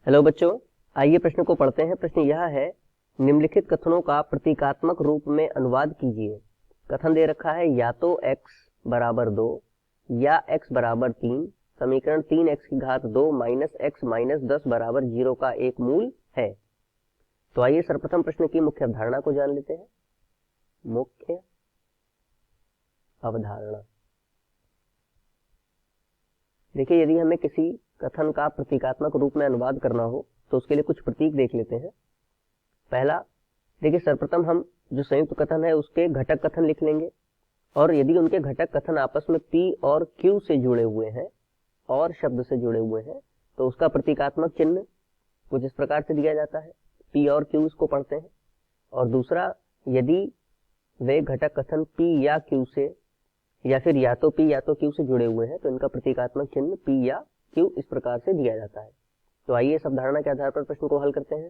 Hello बच्चों, आइए प्रश्न को पढ़ते हैं। प्रश्न यह है, निम्नलिखित कथनों का प्रतीकात्मक रूप में अनुवाद कीजिए। कथन दे रखा है या तो x बराबर 2 या x बराबर 3 समीकरण 3x की घात 2 माइनस x माइनस 10 बराबर 0 का एक मूल है। तो आइए सर्वप्रथम प्रश्न की मुख्य अवधारणा को जान लेते हैं। मुख्य अवधारणा। देखिए, यदि हमें किसी कथन का प्रतीकात्मक रूप में अनुवाद करना हो तो उसके लिए कुछ प्रतीक देख लेते हैं। पहला, देखिए सर्वप्रथम हम जो संयुक्त कथन है उसके घटक कथन लिख लेंगे, और यदि उनके घटक कथन आपस में P और Q से जुड़े हुए हैं और शब्द से जुड़े हुए हैं तो उसका प्रतीकात्मक चिन्ह कुछ इस प्रकार से दिया जाता है। P और Q इसको पढ़ते हैं। और दूसरा, यदि वे घटक कथन P या Q से या फिर या तो P या तो Q से जुड़े हुए हैं तो इनका प्रतीकात्मक चिन्ह P या Q इस प्रकार से दिया जाता है। तो आइए इस अवधारणा के आधार पर प्रश्न को हल करते हैं।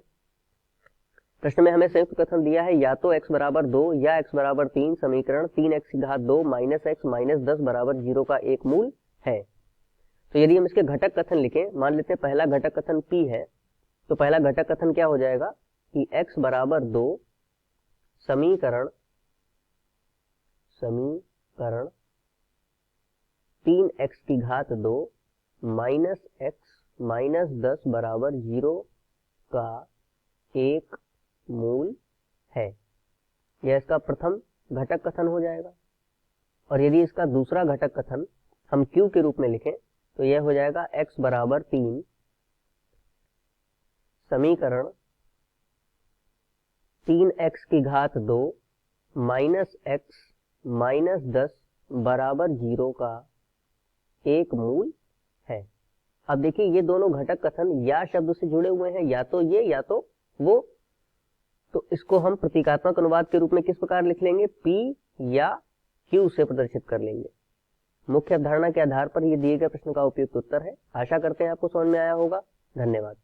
प्रश्न में हमें संयुक्त कथन दिया है या तो x बराबर 2 या x बराबर 3 समीकरण 3x की घात 2 माइनस x माइनस 10 बराबर 0 का एक मूल है। तो यदि हम इसके घटक कथन लिखें, मान लेते हैं पहला घटक कथन P है, तो पहला घटक कथन क्या हो जाएगा कि x बराबर 2 समीकरण 3x की घात 2 माइनस x माइनस 10 बराबर 0 का एक मूल है। यह इसका प्रथम घटक कथन हो जाएगा। और यदि इसका दूसरा घटक कथन हम Q के रूप में लिखें तो यह हो जाएगा x बराबर 3 समीकरण 3x की घात 2 माइनस x माइनस 10 बराबर 0 का एक मूल है। अब देखिए, ये दोनों घटक कथन या शब्द से जुड़े हुए हैं, या तो ये या तो वो। तो इसको हम प्रतीकात्मक अनुवाद के रूप में किस प्रकार लिख लेंगे? P या Q से प्रदर्शित कर लेंगे। मुख्य अवधारणा के आधार पर ये दिए गए प्रश्न का उपयुक्त उत्तर है। आशा करते हैं आपको समझ में आया होगा। धन्यवाद।